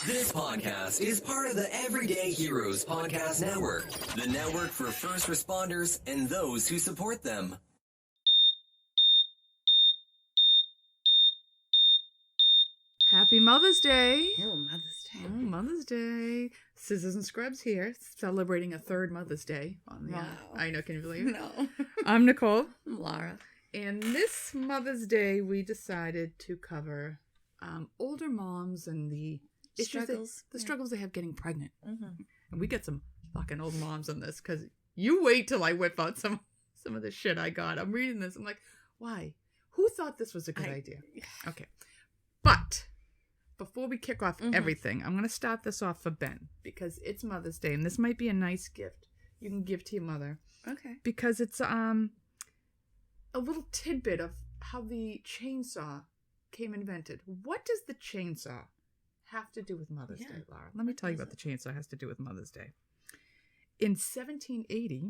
This podcast is part of the Everyday Heroes Podcast Network, the network for first responders and those who support them. Happy Mother's Day. Oh, Mother's Day. Oh, Mother's Day. Scissors and Scrubs here, celebrating a third Mother's Day. Wow. I know, can you believe it? No. I'm Nicole. I'm Laura. And this Mother's Day, we decided to cover older moms and the Struggles. struggles they have getting pregnant. Mm-hmm. And we get some fucking old moms on this, because you wait till I whip out some of the shit I got. I'm reading this. I'm like, why? Who thought this was a good idea? Okay. But before we kick off everything, I'm going to start this off for Ben, because it's Mother's Day, and this might be a nice gift you can give to your mother. Okay. Because it's a little tidbit of how the chainsaw came invented. What does the chainsaw have to do with Mother's Day, Laura? Let me tell you what the chainsaw has to do with Mother's Day. In 1780,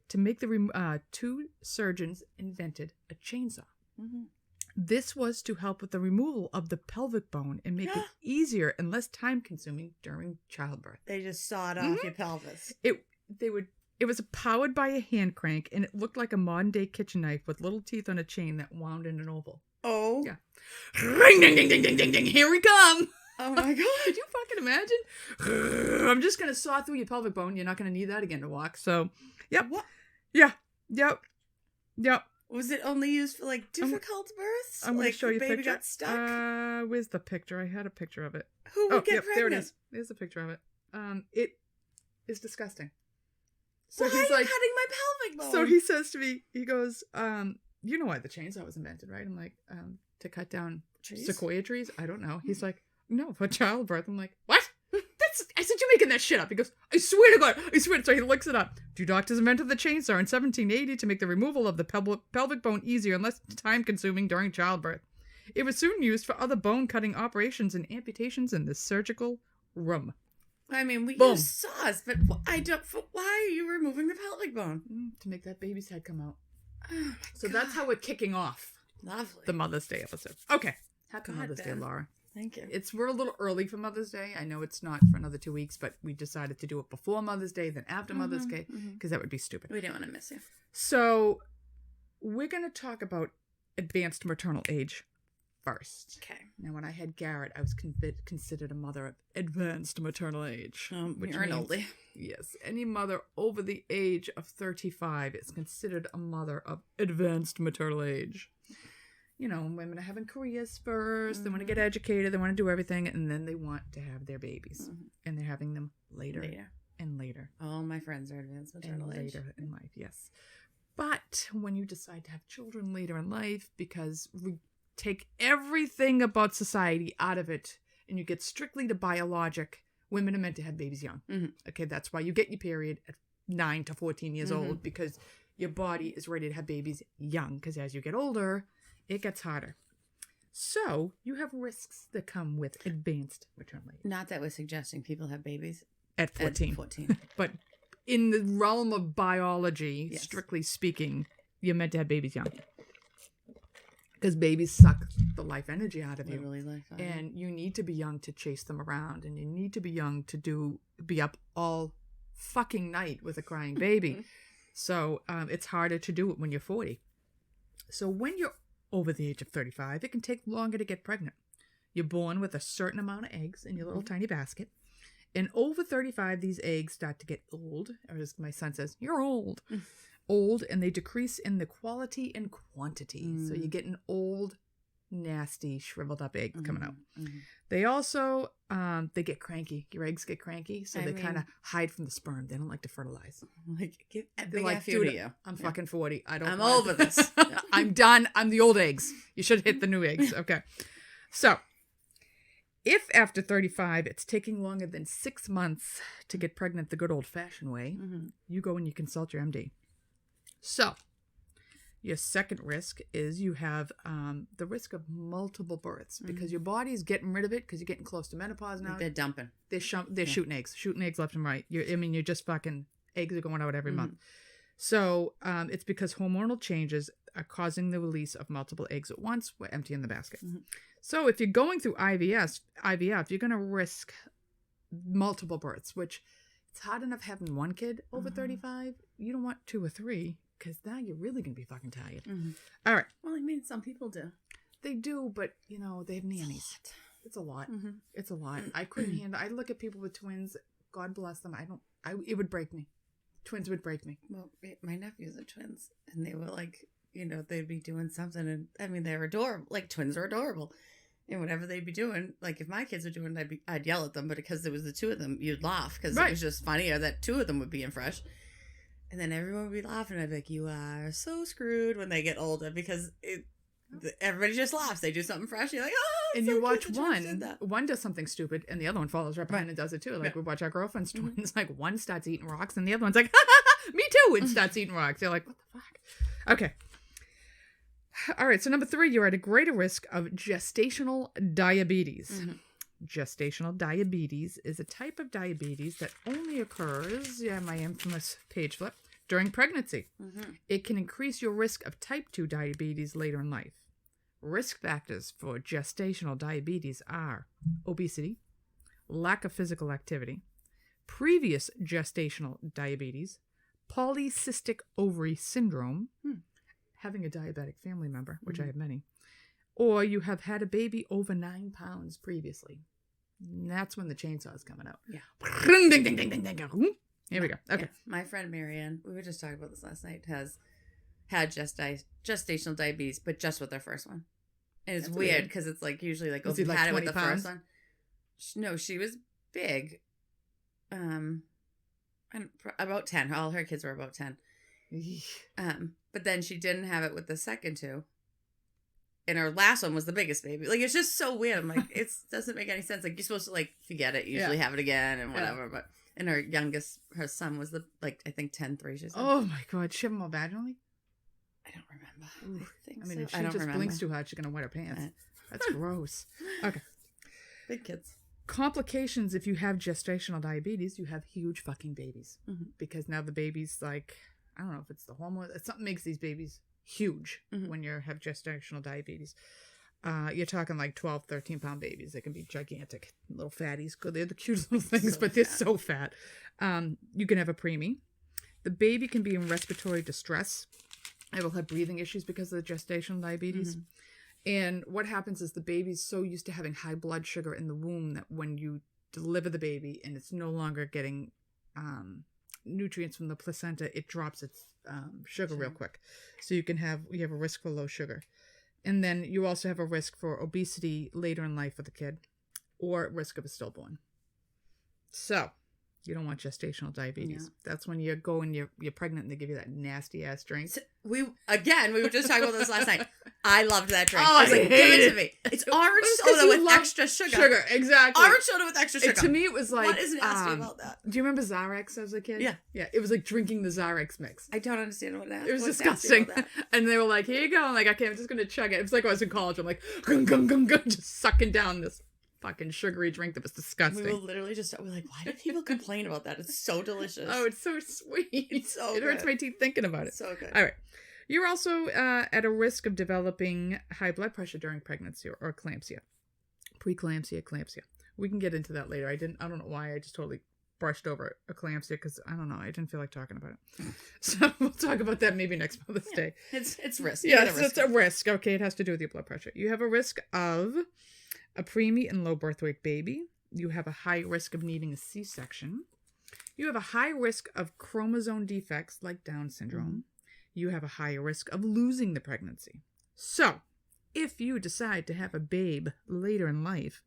to make the two surgeons invented a chainsaw. Mm-hmm. This was to help with the removal of the pelvic bone and make it easier and less time-consuming during childbirth. They just sawed off your pelvis. It was powered by a hand crank, and it looked like a modern-day kitchen knife with little teeth on a chain that wound in an oval. Oh. Yeah. Ring, ding, ding, ding, ding, ding, ding. Here we come. Oh, my God. Could you fucking imagine? I'm just going to saw through your pelvic bone. You're not going to need that again to walk. So, yep. What? Yeah. Yep. Yep. Was it only used for, like, difficult births? I'm going like to show you a baby picture. got stuck? Where's the picture? I had a picture of it. Who would get pregnant? There it is. There's a picture of it. It is disgusting. So why he's are like, you cutting my pelvic bone? so he says to me, he goes, you know why the chainsaw was invented, right? I'm like, to cut down sequoia trees? I don't know. He's like, no, for childbirth. I'm like, what? I said, you're making that shit up. He goes, I swear to God, I swear. So he looks it up. Two doctors invented the chainsaw in 1780 to make the removal of the pelvic bone easier and less time consuming during childbirth. It was soon used for other bone cutting operations and amputations in the surgical room. I mean, we Boom. use saws, but why are you removing the pelvic bone? To make that baby's head come out. Oh, So that's how we're kicking off lovely. the Mother's Day episode. Okay. Happy God, Mother's Day, Ben. Laura. Thank you. We're a little early for Mother's Day. I know it's not for another 2 weeks, but we decided to do it before Mother's Day, then after Mother's Day, because that would be stupid. We didn't want to miss you. So we're going to talk about advanced maternal age first. Okay. Now, when I had Garrett, I was considered a mother of advanced maternal age. You're an oldie. Yes. Any mother over the age of 35 is considered a mother of advanced maternal age. You know, women are having careers first. They want to get educated. They want to do everything. And then they want to have their babies. And they're having them later and later. All my friends are advanced maternal And age. later in life, yes. But when you decide to have children later in life, because we take everything about society out of it and you get strictly to biologic, women are meant to have babies young. Okay, that's why you get your period at 9 to 14 years old, because your body is ready to have babies young. Because as you get older, it gets harder. So you have risks that come with advanced maternal age. Not that we're suggesting people have babies At 14. At 14. But in the realm of biology, strictly speaking, you're meant to have babies young. Because babies suck the life energy out of you. Literally life. And you need to be young to chase them around. And you need to be young to be up all fucking night with a crying baby. So it's harder to do it when you're 40. So when you're over the age of 35, it can take longer to get pregnant. You're born with a certain amount of eggs in your little tiny basket. And over 35, these eggs start to get old. Or as my son says, you're old. Old, and they decrease in the quality and quantity. So you get an old, nasty, shriveled up egg coming out. They also, they get cranky. Your eggs get cranky, so they kind of hide from the sperm. They don't like to fertilize. Like, give a They're big like, F you to dude, you. I'm fucking 40. I'm over this. I'm done. I'm the old eggs. You should hit the new eggs. Okay. So, if after 35, it's taking longer than 6 months to get pregnant the good old-fashioned way, you go and you consult your MD. So, your second risk is you have the risk of multiple births because your body's getting rid of it because you're getting close to menopause now. Like they're dumping. They're shooting eggs left and right. You're just fucking, eggs are going out every month. So it's because hormonal changes are causing the release of multiple eggs at once. We're emptying the basket. So if you're going through IVF, you're going to risk multiple births, which it's hard enough having one kid over 35. You don't want 2 or 3 because now you're really going to be fucking tired. All right. Well, I mean, some people do. They do, but, you know, they have nannies. It's a lot. It's a lot. I couldn't handle. I look at people with twins. God bless them. It would break me. Twins would break me. Well, my nephews are twins, and they were like, you know, they'd be doing something, and I mean, they're adorable. Like, twins are adorable. And whatever they'd be doing, like, if my kids were doing it, I'd yell at them, but because there was the 2 of them, you'd laugh, because it was just funnier that 2 of them would be in fresh. And then everyone would be laughing. I'd be like, you are so screwed when they get older, because everybody just laughs. They do something fresh, and you're like, oh, and so you cute watch the twins did that. one does something stupid, and the other one follows right behind and does it too. Like, we watch our girlfriend's twins. Like, one starts eating rocks, and the other one's like, me too, and starts eating rocks. You're like, what the fuck? Okay. All right, so number 3, you're at a greater risk of gestational diabetes. Gestational diabetes is a type of diabetes that only occurs, my infamous page flip, during pregnancy. It can increase your risk of type 2 diabetes later in life. Risk factors for gestational diabetes are obesity, lack of physical activity, previous gestational diabetes, polycystic ovary syndrome, having a diabetic family member, which I have many, or you have had a baby over 9 pounds previously. And that's when the chainsaw is coming out. Yeah. Ding, ding, ding, ding, ding, ding. Here we go. Okay. Yeah. My friend Marianne, we were just talking about this last night, has had gestational diabetes, but just with their first one. And it's weird because it's like usually like, Was if he you like had it with 20 the pounds? first one. No, she was big. And about 10. All her kids were about 10. But then she didn't have it with the second 2. And her last one was the biggest baby. Like, it's just so weird. I'm like, it doesn't make any sense. Like, you're supposed to, like, forget it, usually have it again and whatever. But and her youngest, her son was I think 10-3, she said. Oh my God, she have them all vaginally? I don't remember. I mean, if she just blinks too hard, she's going to wet her pants. That's gross. Okay. Big kids. Complications if you have gestational diabetes, you have huge fucking babies. Because now the baby's like, I don't know if it's the hormone, something makes these babies huge when you have gestational diabetes. You're talking like 12, 13-pound babies. They can be gigantic, little fatties. They're the cutest little things, but they're so fat. You can have a preemie. The baby can be in respiratory distress. It will have breathing issues because of the gestational diabetes. And what happens is the baby's so used to having high blood sugar in the womb that when you deliver the baby and it's no longer getting nutrients from the placenta, it drops its sugar real quick. So you have a risk for low sugar. And then you also have a risk for obesity later in life with the kid or risk of a stillborn. So you don't want gestational diabetes. No. That's when you go and you're pregnant and they give you that nasty ass drink. So we were just talking about this last night. I loved that drink. I was like, give it to me. It's orange soda with extra sugar. Exactly. Orange soda with extra sugar. To me, it was like, what is nasty about that? Do you remember Zarex as a kid? Yeah. Yeah. It was like drinking the Zarex mix. I don't understand what that is. It was disgusting. And they were like, here you go. I'm like, okay, I'm just going to chug it. It was like I was in college. I'm like, gung, gung, gung, gung, just sucking down this fucking sugary drink that was disgusting. We were literally we're like, why do people complain about that? It's so delicious. Oh, it's so sweet. It's so good. It hurts my teeth thinking about it. So good. All right. You're also at a risk of developing high blood pressure during pregnancy or eclampsia. Preeclampsia, eclampsia. We can get into that later. I don't know why I just totally brushed over eclampsia because I don't know. I didn't feel like talking about it. So we'll talk about that maybe next Mother's Day. It's risk. Yes, it's a risk. Okay, it has to do with your blood pressure. You have a risk of a preemie and low birth weight baby. You have a high risk of needing a C-section. You have a high risk of chromosome defects like Down syndrome. You have a higher risk of losing the pregnancy. So, if you decide to have a babe later in life,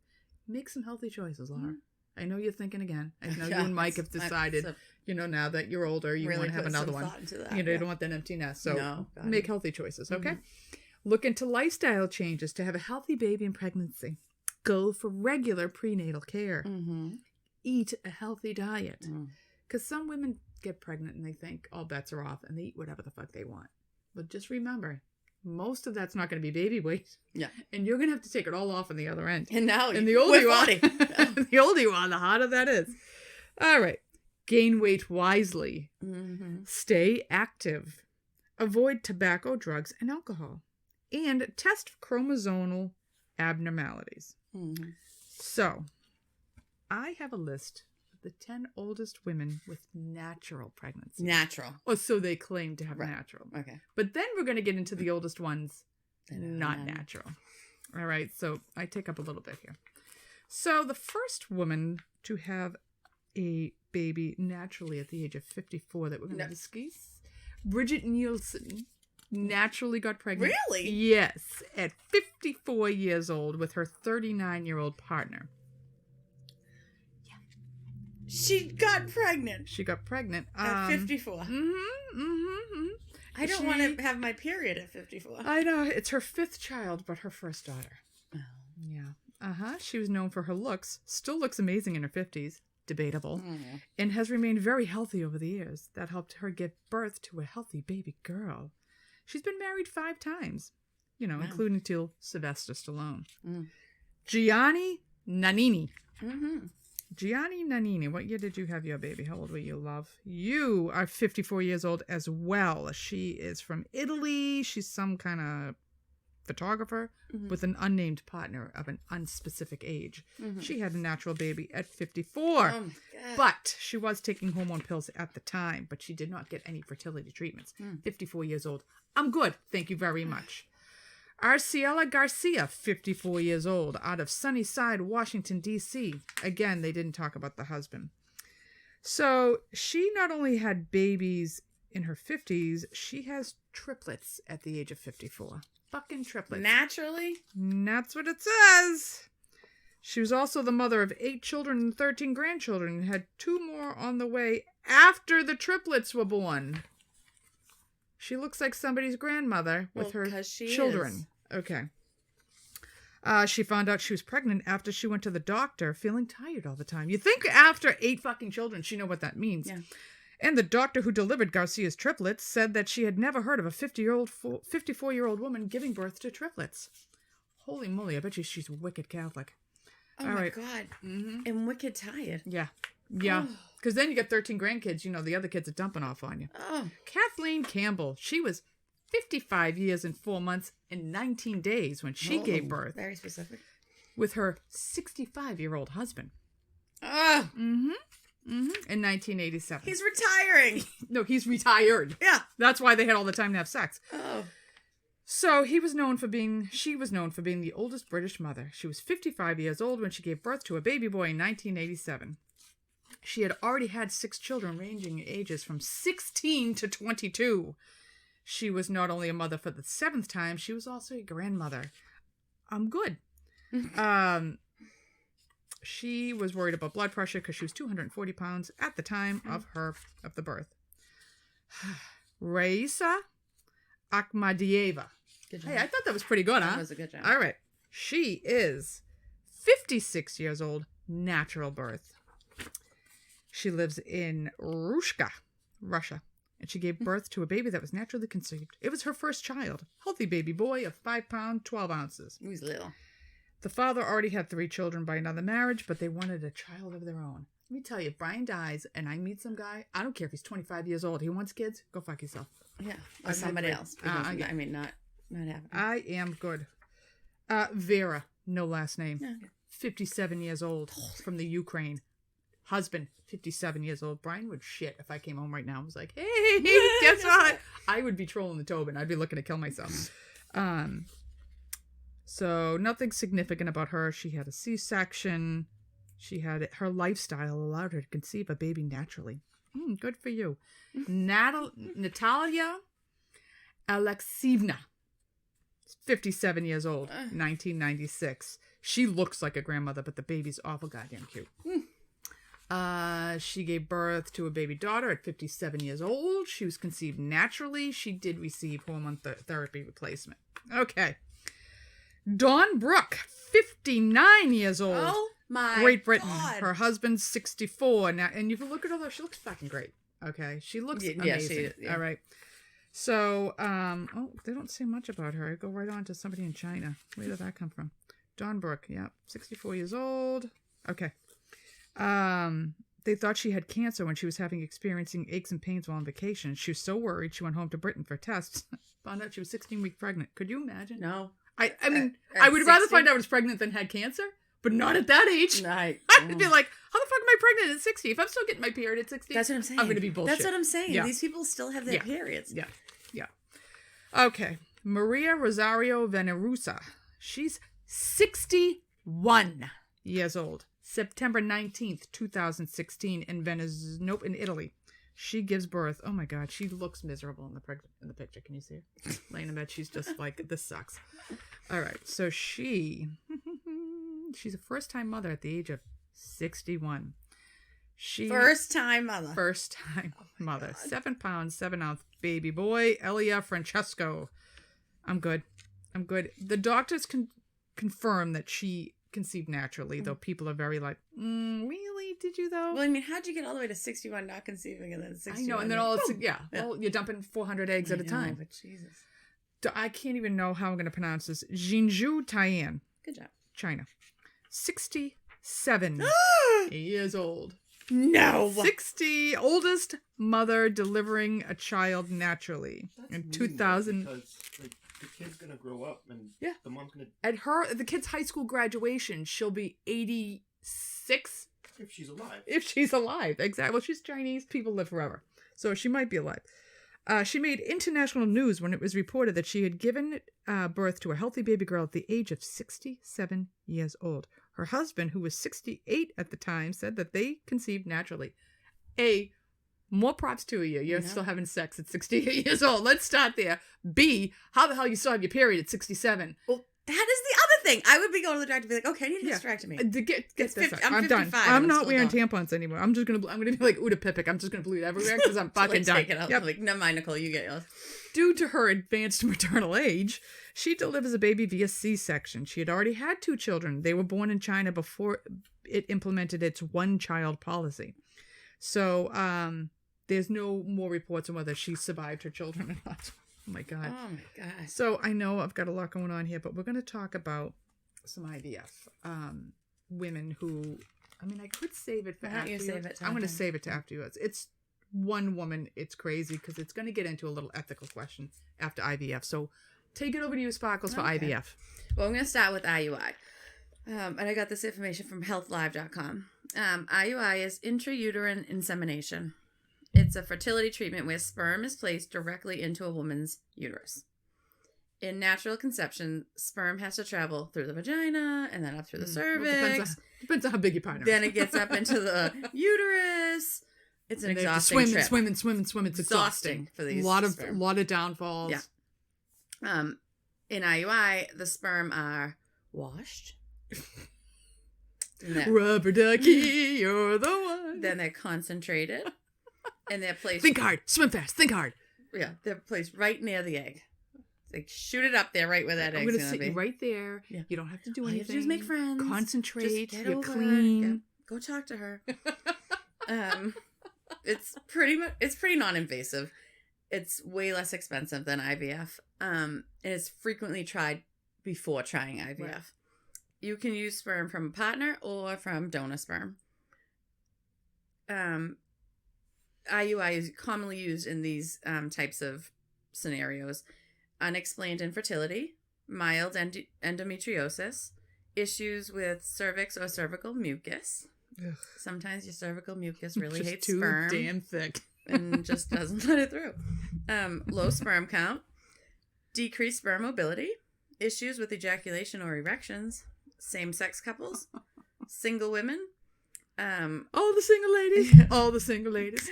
make some healthy choices, Laura. I know you're thinking again. I know you and Mike have decided, now that you're older, you really want to have another one. You don't want that empty nest. So, make healthy choices, okay? Look into lifestyle changes to have a healthy baby in pregnancy. Go for regular prenatal care. Eat a healthy diet. Because some women get pregnant and they think all bets are off and they eat whatever the fuck they want. But just remember, most of that's not going to be baby weight. Yeah. And you're going to have to take it all off on the other end. And now the older you are, the older you are, the harder that is. All right. Gain weight wisely. Stay active. Avoid tobacco, drugs, and alcohol. And test for chromosomal abnormalities. Mm-hmm. So, I have a list of the 10 oldest women with natural pregnancy. Natural. Or so they claim to have natural. Okay. But then we're going to get into the oldest ones not natural. All right, so I take up a little bit here. So the first woman to have a baby naturally at the age of 54 that we're going to discuss, Bridget Nielsen, naturally got pregnant. Really? Yes, at 54 years old with her 39-year-old partner. She got pregnant. She got pregnant. At 54. I don't want to have my period at 54. I know. It's her 5th child, but her first daughter. Oh. Yeah. She was known for her looks. Still looks amazing in her 50s. Debatable. And has remained very healthy over the years. That helped her give birth to a healthy baby girl. She's been married 5 times. Including to Sylvester Stallone. Gianni Nannini. Gianni Nannini, what year did you have your baby? How old were you, love? You are 54 years old as well. She is from Italy. She's some kind of photographer with an unnamed partner of an unspecific age. She had a natural baby at 54. But she was taking hormone pills at the time, but she did not get any fertility treatments. 54 years old. I'm good. Thank you very much. Arciela Garcia, 54 years old, out of Sunnyside, Washington, D.C. Again, they didn't talk about the husband. So she not only had babies in her 50s, she has triplets at the age of 54. Fucking triplets. Naturally? That's what it says. She was also the mother of 8 children and 13 grandchildren and had 2 more on the way after the triplets were born. She looks like somebody's grandmother with her children. Okay. She found out she was pregnant after she went to the doctor feeling tired all the time. You think after 8 fucking children, she know what that means. Yeah. And the doctor who delivered Garcia's triplets said that she had never heard of a 54-year-old woman giving birth to triplets. Holy moly, I bet you she's wicked Catholic. Oh, my God. And wicked tired. Yeah. Yeah. Because then you got 13 grandkids. The other kids are dumping off on you. Oh. Kathleen Campbell. She was 55 years and 4 months and 19 days when she gave birth. Very specific. With her 65-year-old husband. Oh. In 1987. He's retiring. No, he's retired. Yeah. That's why they had all the time to have sex. Oh. So she was known for being the oldest British mother. She was 55 years old when she gave birth to a baby boy in 1987. She had already had 6 children ranging in ages from 16 to 22. She was not only a mother for the 7th time, she was also a grandmother. I'm good. She was worried about blood pressure because she was 240 pounds at the time of the birth. Raisa Akhmadieva. Good job. Hey, I thought that was pretty good, huh? That was a good job. All right. She is 56 years old, natural birth. She lives in Rushka, Russia, and she gave birth to a baby that was naturally conceived. It was her first child. Healthy baby boy of 5 pounds, 12 ounces. He was little. The father already had 3 children by another marriage, but they wanted a child of their own. Let me tell you, if Brian dies and I meet some guy, I don't care if he's 25 years old. He wants kids, go fuck yourself. Yeah, or somebody else. Because, not happening. I am good. Vera, no last name. Okay. 57 years old, from the Ukraine. Husband, 57 years old. Brian would shit if I came home right now and was like, hey, guess what? I would be trolling the Tobin. I'd be looking to kill myself. So nothing significant about her. She had a C-section. Her lifestyle allowed her to conceive a baby naturally. Good for you. Natalia Alexievna, 57 years old, 1996. She looks like a grandmother, but the baby's awful goddamn cute. She gave birth to a baby daughter at 57 years old. She was conceived naturally. She did receive hormone therapy replacement. Okay. Dawn Brooke, 59 years old. Oh my Great Britain. God. Her husband's 64 now, and if you look at her, she looks fucking great. Okay, she looks amazing. Yeah. All right. So, they don't say much about her. I go right on to somebody in China. Where did that come from? Dawn Brooke, 64 years old. Okay. They thought she had cancer when she was experiencing aches and pains while on vacation. She was so worried she went home to Britain for tests. Found out she was 16 weeks pregnant. Could you imagine? No. I mean, At I would rather 60? find out I was pregnant than had cancer, but not at that age. Right. I'd be like, how the fuck am I pregnant at 60? If I'm still getting my period at 60, That's what I'm saying. I'm going to be bullshit. That's what I'm saying. Yeah. These people still have their Yeah. periods. Yeah. Okay. Maria Rosario Venerusa. She's 61 years old. September 19th, 2016 in Italy. She gives birth. Oh my God, she looks miserable in the picture. Can you see her? Laying in bed, she's just like, this sucks. All right, so she's a first-time mother at the age of 61. First time mother. First-time Oh mother. God. 7 pounds, 7-ounce baby boy, Elia Francesco. I'm good. The doctors confirm that she conceived naturally, though people are very like, really? Did you though? Well, I mean, how'd you get all the way to 61 not conceiving and then 61? I know, and then all it's yeah. Well, you're dumping 400 eggs at a time. But Jesus. I can't even know how I'm going to pronounce this. Jinju Taiyan, Good job. China, 67 years old. No. 60 oldest mother delivering a child naturally in 2000. Because like, the kid's gonna grow up and Yeah. the mom's gonna, At the kid's high school graduation, she'll be 86 if she's alive. if she's alive. Exactly. Well, she's Chinese. People live forever, so she might be alive. She made international news when it was reported that she had given birth to a healthy baby girl at the age of 67 years old. Her husband, who was 68 at the time, said that they conceived naturally. More props to you. You're still having sex at 68 years old. Let's start there. B, how the hell you still have your period at 67? Well, that is the other thing. I would be going to the doctor and be like, okay, you need a hysterectomy. Get It's this. 50 I'm I'm done. 55 I'm and not still wearing don't. tampons anymore. I'm gonna be like Uda Pipic. I'm just gonna bleed everywhere because I'm fucking Like, done. take it out. Yep. Like, never mind, Nicole, you get yours. Due to her advanced maternal age, she delivers a baby via C-section. She had already had 2 children. They were born in China before it implemented its one-child policy. So there's no more reports on whether she survived her children or not. Oh my God. Oh my God. So I know I've got a lot going on here, but we're going to talk about some IVF women who, I mean, I could save it for Why don't after you save it to I'm going to after? save it to after you. It's one woman. It's crazy because it's going to get into a little ethical question after IVF. So take it over to you, Sparkles, for Okay. IVF. Well, I'm going to start with IUI. And I got this information from healthlive.com. IUI is intrauterine insemination. It's a fertility treatment where sperm is placed directly into a woman's uterus. In natural conception, sperm has to travel through the vagina and then up through the cervix. Well, depends on how big your partner Then is. it gets up into the uterus. It's an And they have to exhausting trip. swim and swim. It's exhausting for these A lot sperm. of downfalls. Yeah. In IUI, the sperm are washed. Rubber ducky, you're the one. Then they're concentrated. And they're placed. Think hard. Swim fast. Think hard. Yeah, they're placed right near the egg. Like, shoot it up there right where that I'm egg's going to gonna sit be. you right there. Yeah. You don't have to do All you anything. have to do is make friends. Concentrate. Just get You're over it. clean. Yeah. Go talk to her. It's pretty non-invasive. It's way less expensive than IVF. And it's frequently tried before trying IVF. Right. You can use sperm from a partner or from donor sperm. IUI is commonly used in these types of scenarios. Unexplained infertility, mild endometriosis, issues with cervix or cervical mucus. Ugh. Sometimes your cervical mucus really Just hates too sperm damn thick. and just doesn't let it through. Low sperm count, decreased sperm mobility, issues with ejaculation or erections, same-sex couples, single women, All the single ladies. All the single ladies.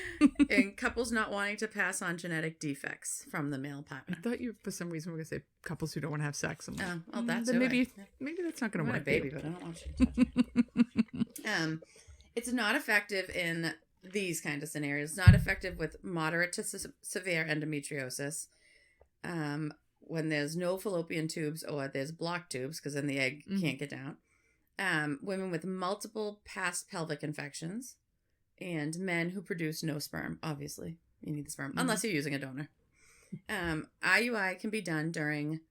and couples not wanting to pass on genetic defects from the male I partner. thought you, for some reason, were going to say couples who don't want to have sex. I'm like, Well, that's then who maybe I- maybe that's not I going to want work. a baby, but I don't want you to touch it. It's not effective in these kind of scenarios. It's not effective with moderate to severe endometriosis. When there's no fallopian tubes or there's blocked tubes, because then the egg can't get down. Women with multiple past pelvic infections, and men who produce no sperm. Obviously, you need the sperm, unless you're using a donor. IUI can be done during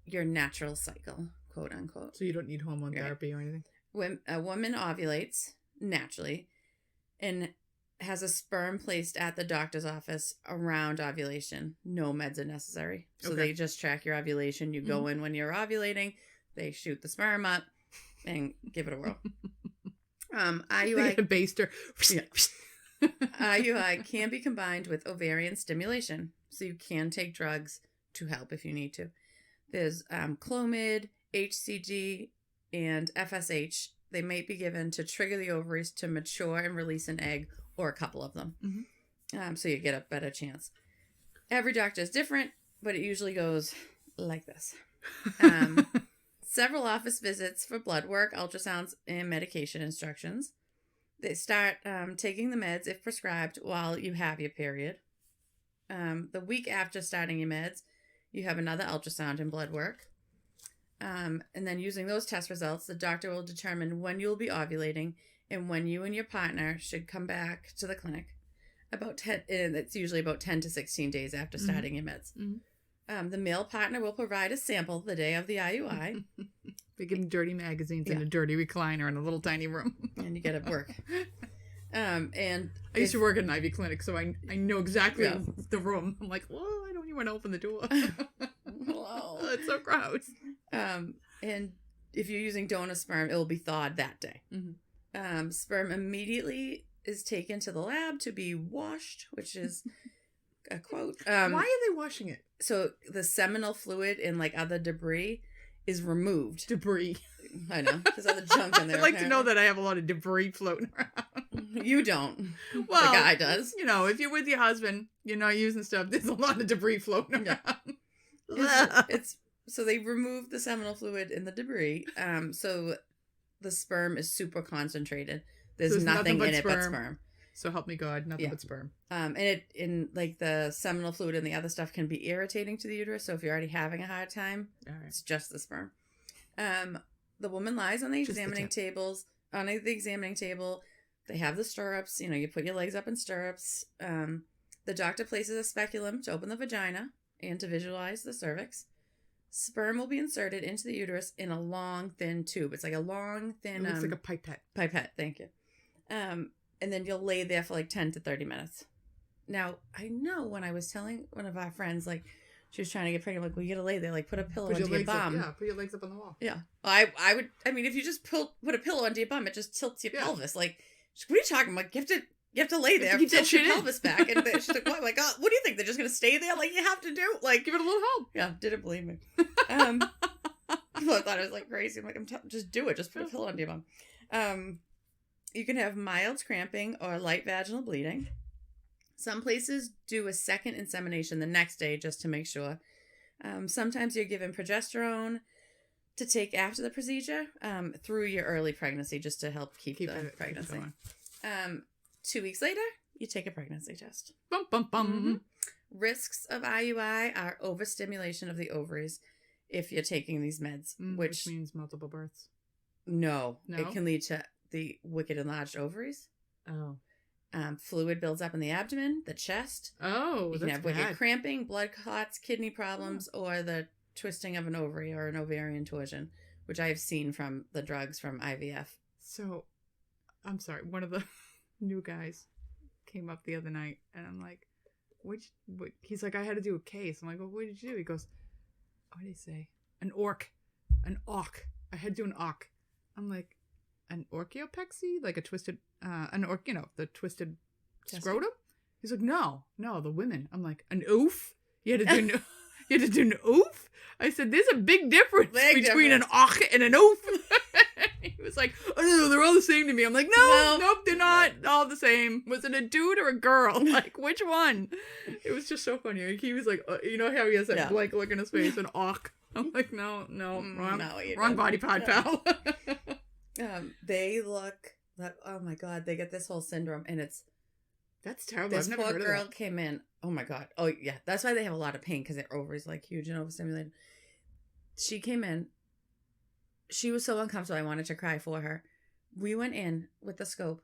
your natural cycle, quote unquote. So you don't need hormone Right. therapy or anything? When a woman ovulates naturally, and has a sperm placed at the doctor's office around ovulation. No meds are necessary. So Okay. they just track your ovulation. You go in when you're ovulating. They shoot the sperm up and give it a whirl. They IUI, get a baster. Yeah. IUI can be combined with ovarian stimulation. So you can take drugs to help if you need to. There's Clomid, HCG, and FSH. They may be given to trigger the ovaries to mature and release an egg or a couple of them. So you get a better chance. Every doctor is different, but it usually goes like this. Several office visits for blood work, ultrasounds, and medication instructions. They start taking the meds if prescribed while you have your period. The week after starting your meds, you have another ultrasound and blood work. And then using those test results, the doctor will determine when you'll be ovulating and when you and your partner should come back to the clinic. It's usually about 10 to 16 days after starting your meds. The male partner will provide a sample the day of the IUI. They give them dirty magazines in a dirty recliner in a little tiny room. And you get to work. And I used to work at an IV clinic, so I know exactly the room. I'm like, well, I don't even want to open the door. Hello. It's so gross. And if you're using donor sperm, it will be thawed that day. Sperm immediately is taken to the lab to be washed, which is a quote. Why are they washing it? So the seminal fluid and like other debris is removed. Debris. I know. There's other junk in there. I'd like to know that I have a lot of debris floating around. You don't. Well, the guy does. You know, if you're with your husband, you're not using stuff, there's a lot of debris floating around. So they remove the seminal fluid and the debris. So the sperm is super concentrated. There's nothing in it but sperm. So help me God, nothing but sperm. And like the seminal fluid and the other stuff can be irritating to the uterus. So if you're already having a hard time, it's just the sperm. The woman lies on the examining tables. On the examining table, they have the stirrups. You know, you put your legs up in stirrups. The doctor places a speculum to open the vagina and to visualize the cervix. Sperm will be inserted into the uterus in a long, thin tube. It's like a long, thin... It looks like a pipette. Pipette, thank you. And then you'll lay there for like 10 to 30 minutes. Now, I know when I was telling one of our friends, like, she was trying to get pregnant, like, well, you gotta lay there, like, put a pillow under your bum. Put your legs up on the wall. Yeah. Well, I mean, if you just put a pillow under your bum, it just tilts your pelvis. Like, what are you talking about? You have to lay there, tilt your pelvis back. And she's like, what? Like, oh, what do you think? They're just gonna stay there? Like, you have to do, like, give it a little help. Yeah, didn't believe me. People thought I was like crazy. I'm like, just do it. Just put a pillow under your bum. You can have mild cramping or light vaginal bleeding. Some places do a second insemination the next day just to make sure. Sometimes you're given progesterone to take after the procedure through your early pregnancy just to help keep the pregnancy. 2 weeks later, you take a pregnancy test. Bum, bum, bum. Risks of IUI are overstimulation of the ovaries if you're taking these meds, which means multiple births. No, it can lead to the wicked enlarged ovaries. Oh. Fluid builds up in the abdomen, the chest. Oh, you can have wicked cramping, blood clots, kidney problems, or the twisting of an ovary or an ovarian torsion, which I have seen from the drugs from IVF. So, I'm sorry, one of the new guys came up the other night, and I'm like, he's like, I had to do a case. I'm like, well, what did you do? He goes, what did he say? An awk. I had to do an awk. I'm like, an orchiopexy? Like a twisted, the twisted scrotum? He's like, no, the women. I'm like, an oof? You had to do an oof? I said, there's a big difference between an awk and an oof. He was like, oh no, they're all the same to me. I'm like, nope, they're not all the same. Was it a dude or a girl? Like, which one? It was just so funny. Like, he was like, you know how he has that blank look in his face, an awk. I'm like, no, wrong body part, pal. They look like, oh my God, they get this whole syndrome, and that's terrible. This I've never poor heard of girl that. came in. Oh my God. Oh yeah, that's why they have a lot of pain, because their ovaries like huge and overstimulated. She came in. She was so uncomfortable. I wanted to cry for her. We went in with the scope.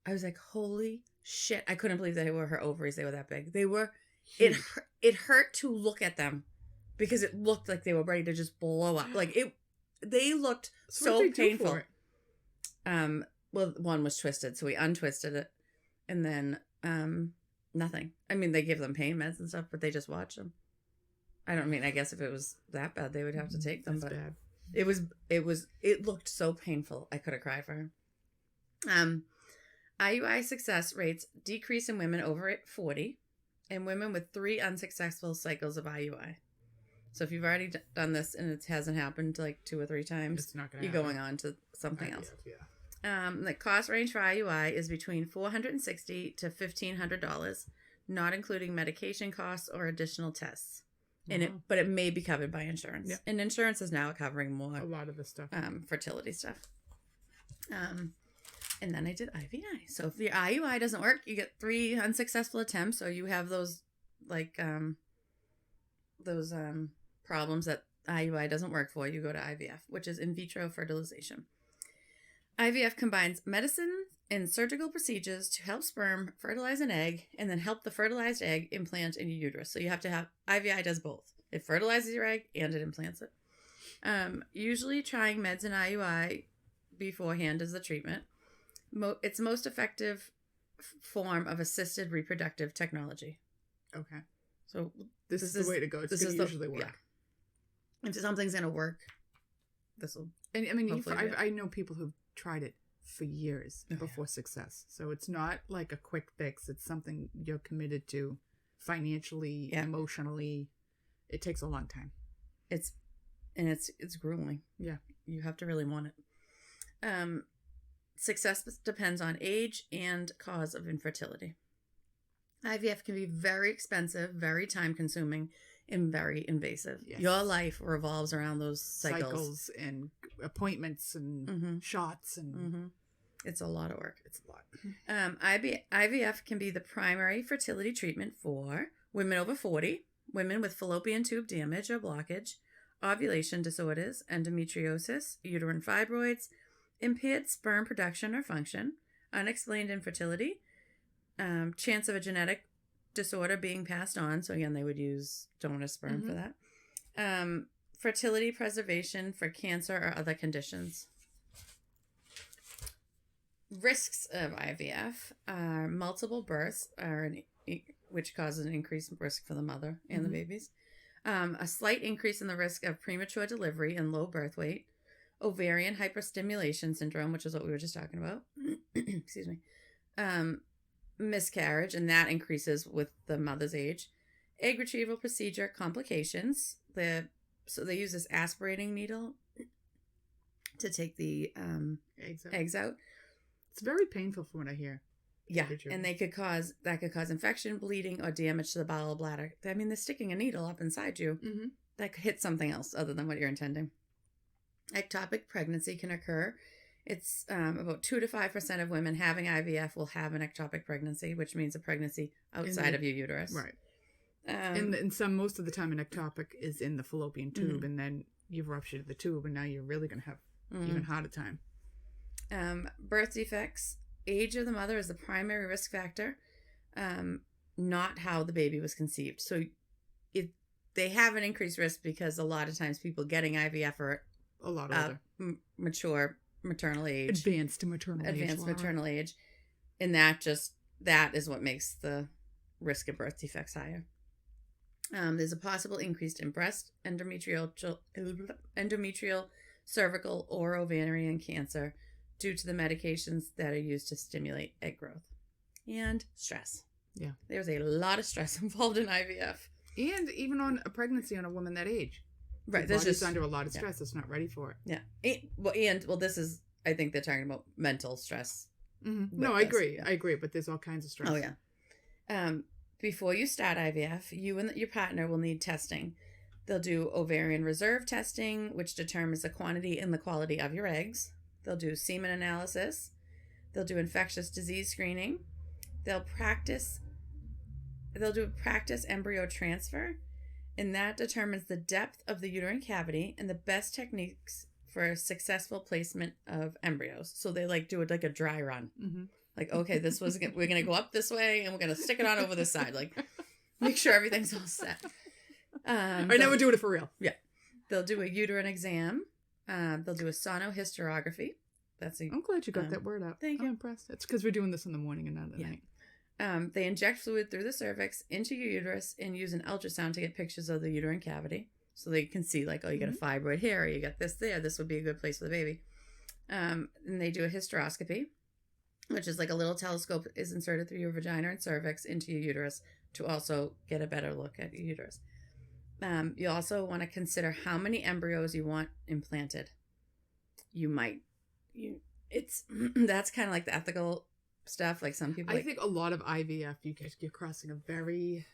I was like, holy shit! I couldn't believe they were her ovaries. They were that big. They were. It hurt to look at them because it looked like they were ready to just blow up. Like it. They looked so painful. Well, one was twisted, so we untwisted it, And then nothing. I mean, they give them pain meds and stuff, but they just watch them. I guess if it was that bad, they would have to take them. That's but bad. It looked so painful. I could have cried for her. IUI success rates decrease in women over 40 and women with 3 unsuccessful cycles of IUI. So if you've already done this and it hasn't happened like 2 or 3 times, It's not going to you're happen. going on to something else. Yeah. The cost range for IUI is between $460 to $1,500, not including medication costs or additional tests. But it may be covered by insurance. Yeah. And insurance is now covering more A lot of the stuff. fertility stuff. And then I did IVI. So if the IUI doesn't work, you get 3 unsuccessful attempts, or you have those problems that IUI doesn't work for, you go to IVF, which is in vitro fertilization. IVF combines medicine and surgical procedures to help sperm fertilize an egg and then help the fertilized egg implant in your uterus. So you have to have, IVI does both. It fertilizes your egg and it implants it. Usually trying meds and IUI beforehand is the treatment. It's most effective form of assisted reproductive technology. Okay. So This is the way to go. It's going to usually work. Yeah. If something's going to work, this will. And I mean, hopefully, I know people who've tried it for years before success. So it's not like a quick fix. It's something you're committed to financially, emotionally. It takes a long time. It's grueling. Yeah. You have to really want it. Success depends on age and cause of infertility. IVF can be very expensive, very time consuming, and very invasive. Yes. Your life revolves around those cycles and appointments and shots and it's a lot of work. It's a lot. IVF can be the primary fertility treatment for women over 40, women with fallopian tube damage or blockage, ovulation disorders, endometriosis, uterine fibroids, impaired sperm production or function, unexplained infertility, chance of a genetic disorder being passed on. So again, they would use donor sperm for that. Fertility preservation for cancer or other conditions. Risks of IVF are multiple births, which causes an increased risk for the mother and the babies. A slight increase in the risk of premature delivery and low birth weight. Ovarian hyperstimulation syndrome, which is what we were just talking about. Excuse me. Miscarriage, and that increases with the mother's age. Egg retrieval procedure complications. So they use this aspirating needle to take the eggs out. It's very painful from what I hear. Yeah, and that could cause infection, bleeding, or damage to the bowel bladder. I mean, they're sticking a needle up inside you. That could hit something else other than what you're intending. Ectopic pregnancy can occur. It's about 2 to 5% of women having IVF will have an ectopic pregnancy, which means a pregnancy outside of your uterus. Right. And most of the time, an ectopic is in the fallopian tube, and then you've ruptured the tube, and now you're really going to have even harder time. Birth defects. Age of the mother is the primary risk factor, not how the baby was conceived. So they have an increased risk because a lot of times people getting IVF are a lot older. Mature maternal age. Advanced maternal age. And that is what makes the risk of birth defects higher. There's a possible increase in breast, endometrial, cervical, or ovarian cancer due to the medications that are used to stimulate egg growth. And stress. Yeah. There's a lot of stress involved in IVF. And even on a pregnancy on a woman that age. Right. There's just under a lot of stress. It's not ready for it. Yeah. This is, I think they're talking about mental stress. No, I agree. Yeah. I agree. But there's all kinds of stress. Oh, yeah. Before you start IVF, you and your partner will need testing. They'll do ovarian reserve testing, which determines the quantity and the quality of your eggs. They'll do semen analysis. They'll do infectious disease screening. They'll do practice embryo transfer, and that determines the depth of the uterine cavity and the best techniques for successful placement of embryos. So they do it like a dry run. Okay, we're going to go up this way and we're going to stick it on over this side. Make sure everything's all set. Right, now we're doing it for real. Yeah. They'll do a uterine exam. They'll do a sonohysterography. I'm glad you got that word out. Thank you. I'm impressed. It's because we're doing this in the morning and not at night. They inject fluid through the cervix into your uterus and use an ultrasound to get pictures of the uterine cavity. So they can see like, oh, you got a fibroid here, or you got this there. This would be a good place for the baby. And they do a hysteroscopy, which is like a little telescope is inserted through your vagina and cervix into your uterus to also get a better look at your uterus. You also want to consider how many embryos you want implanted. That's kind of like the ethical stuff. Like some people, I think a lot of IVF, you're crossing a very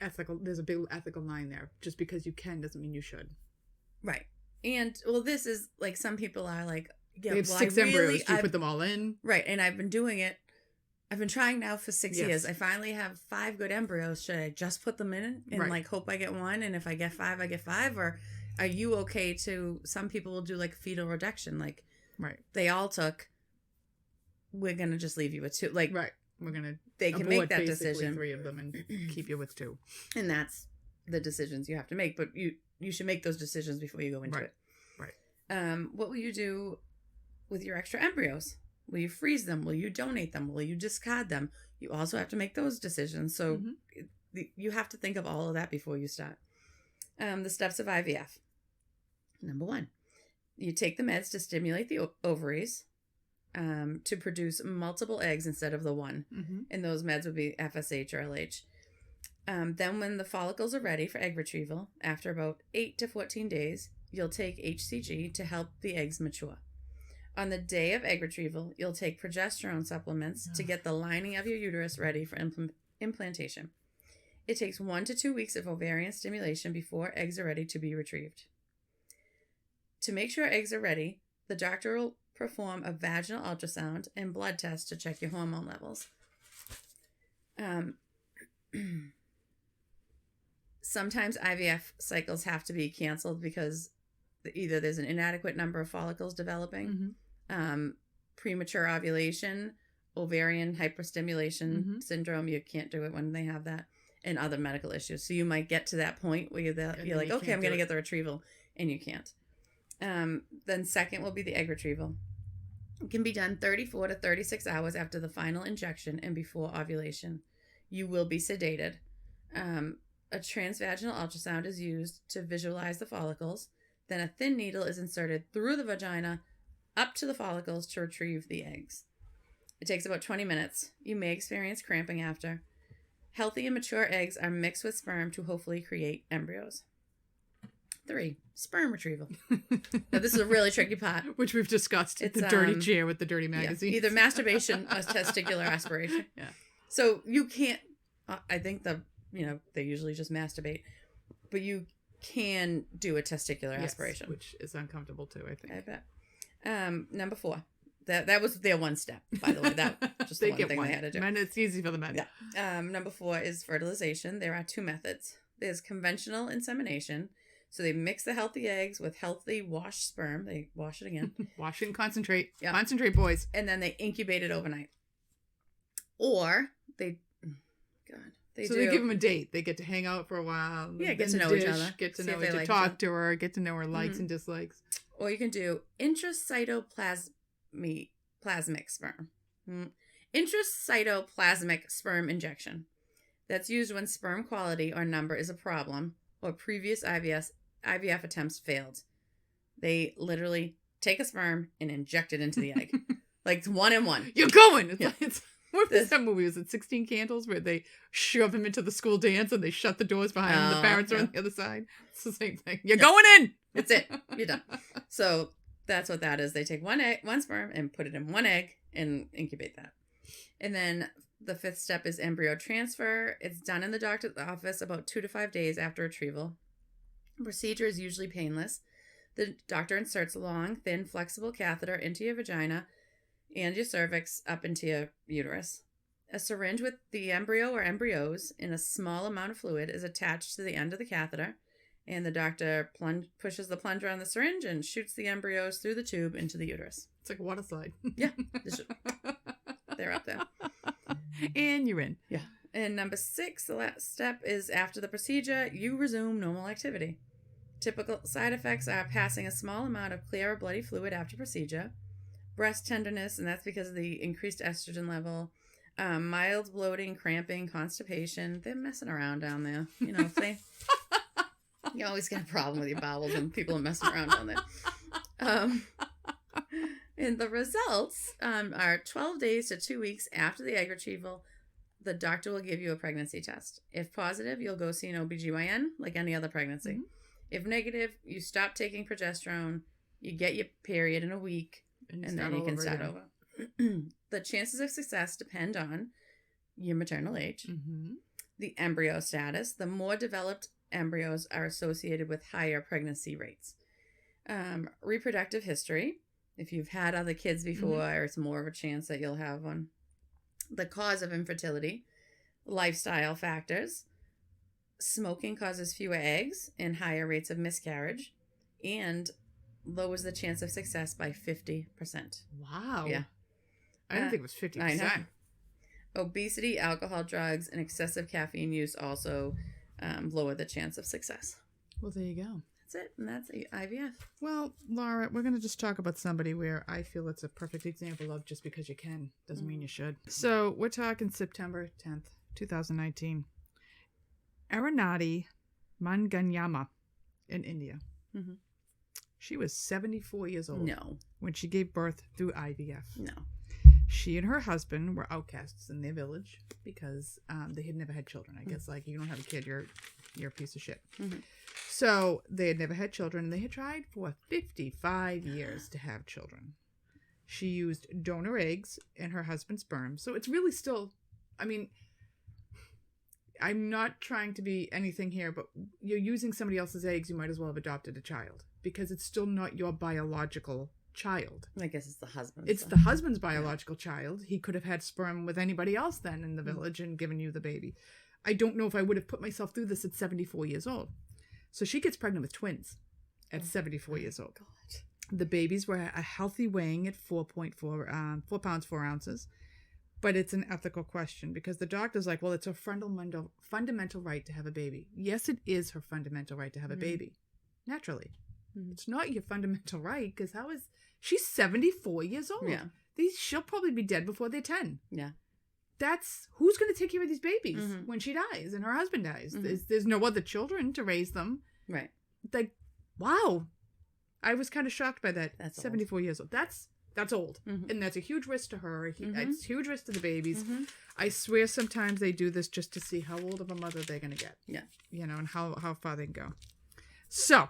ethical. There's a big ethical line there. Just because you can doesn't mean you should. Right. And well, this is like some people are like, yeah, they have 6 embryos. Do you put them all in? Right. And I've been doing it. I've been trying now for 6 years. I finally have 5 good embryos. Should I just put them in and like hope I get one? And if I get 5, I get 5. Or are you okay to? Some people will do like fetal reduction. Like, they all took. We're gonna just leave you with 2. Like, we're gonna. They can make that decision. 3 of them and keep you with 2. And that's the decisions you have to make. But you should make those decisions before you go into it. Right. What will you do with your extra embryos? Will you freeze them? Will you donate them? Will you discard them? You also have to make those decisions. So you have to think of all of that before you start. The steps of IVF. Number 1, you take the meds to stimulate the ovaries to produce multiple eggs instead of the one. And those meds would be FSH or LH. Then when the follicles are ready for egg retrieval, after about 8 to 14 days, you'll take HCG to help the eggs mature. On the day of egg retrieval, you'll take progesterone supplements to get the lining of your uterus ready for implantation. It takes 1 to 2 weeks of ovarian stimulation before eggs are ready to be retrieved. To make sure eggs are ready, the doctor will perform a vaginal ultrasound and blood test to check your hormone levels. Sometimes IVF cycles have to be canceled because either there's an inadequate number of follicles developing, premature ovulation, ovarian hyperstimulation syndrome. You can't do it when they have that, and other medical issues. So you might get to that point where you're like, okay, I'm going to get the retrieval, and you can't. Then second will be the egg retrieval. It can be done 34 to 36 hours after the final injection and before ovulation. You will be sedated. A transvaginal ultrasound is used to visualize the follicles. Then a thin needle is inserted through the vagina up to the follicles to retrieve the eggs. It takes about 20 minutes. You may experience cramping after. Healthy and mature eggs are mixed with sperm to hopefully create embryos. 3, sperm retrieval. Now, this is a really tricky part. Which we've discussed. It's the dirty chair with the dirty magazine. Yeah, either masturbation or testicular aspiration. Yeah. So you can't, I think they usually just masturbate, but you can do a testicular aspiration. Which is uncomfortable too, I think. I bet. Number 4. That was their one step, by the way. That just the one thing they had to do. Men, it's easy for the men. Yeah. Number 4 is fertilization. There are 2 methods. There's conventional insemination. So they mix the healthy eggs with healthy washed sperm. They wash it again. Wash it and concentrate. Yeah. Concentrate, boys. And then they incubate it overnight. Or they give them a date. They get to hang out for a while. Yeah, get to know each other. Get to know each other. Talk to her. Get to know her likes and dislikes. Or you can do intracytoplasmic sperm. Intracytoplasmic sperm injection. That's used when sperm quality or number is a problem or previous IVF attempts failed. They literally take a sperm and inject it into the egg. Like 1 and 1. You're going! What was that movie? Was it 16 Candles where they shove him into the school dance and they shut the doors behind him and the parents are on the other side? It's the same thing. You're going in! That's it. You're done. So that's what that is. They take one sperm and put it in 1 egg and incubate that. And then the 5th step is embryo transfer. It's done in the doctor's office about 2 to 5 days after retrieval. The procedure is usually painless. The doctor inserts a long, thin, flexible catheter into your vagina and your cervix up into your uterus. A syringe with the embryo or embryos in a small amount of fluid is attached to the end of the catheter, and the doctor pushes the plunger on the syringe and shoots the embryos through the tube into the uterus. It's like a water slide. Yeah. They're up there. And you're in. Yeah. And number 6, the last step is after the procedure, you resume normal activity. Typical side effects are passing a small amount of clear or bloody fluid after procedure, breast tenderness, and that's because of the increased estrogen level, Mild bloating, cramping, constipation. They're messing around down there. You know, if they... You always get a problem with your bowels when people are messing around down there. And the results are 12 days to 2 weeks after the egg retrieval. The doctor will give you a pregnancy test. If positive, you'll go see an OBGYN like any other pregnancy. Mm-hmm. If negative, you stop taking progesterone, you get your period in a week, and then you can start over. The chances of success depend on your maternal age, the embryo status. The more developed embryos are associated with higher pregnancy rates. Reproductive history. If you've had other kids before, it's more of a chance that you'll have one. The cause of infertility. Lifestyle factors. Smoking causes fewer eggs and higher rates of miscarriage, and lowers the chance of success by 50%. Wow. Yeah. I didn't think it was 50%. I know. Obesity, alcohol, drugs, and excessive caffeine use also lower the chance of success. Well, there you go. That's it. And that's IVF. Well, Laura, we're going to just talk about somebody where I feel it's a perfect example of just because you can doesn't mean you should. So we're talking September 10th, 2019. Aranati Manganyama in India. Mm-hmm. She was 74 years old when she gave birth through IVF. No. She and her husband were outcasts in their village because they had never had children. I guess, like, you don't have a kid, you're a piece of shit. Mm-hmm. So they had never had children, and they had tried for 55 years to have children. She used donor eggs and her husband's sperm. So it's really still, I mean, I'm not trying to be anything here, but you're using somebody else's eggs, you might as well have adopted a child because it's still not your biological child. I guess it's the husband. It's the husband's biological child. He could have had sperm with anybody else then in the village and given you the baby. I don't know if I would have put myself through this at 74 years old. So she gets pregnant with twins at 74 years old. God. The babies were a healthy weighing at 4 pounds, 4 ounces. But it's an ethical question because the doctor's like, well, it's her fundamental right to have a baby. Yes, it is her fundamental right to have a baby. Naturally. It's not your fundamental right because she's 74 years old. Yeah. She'll probably be dead before they're 10. Yeah. Who's going to take care of these babies when she dies and her husband dies? There's no other children to raise them. Right. Like, wow. I was kind of shocked by that. That's 74 old. years old. That's old. And that's a huge risk to her. It's a huge risk to the babies. I swear sometimes they do this just to see how old of a mother they're going to get. Yeah. You know, and how far they can go. So,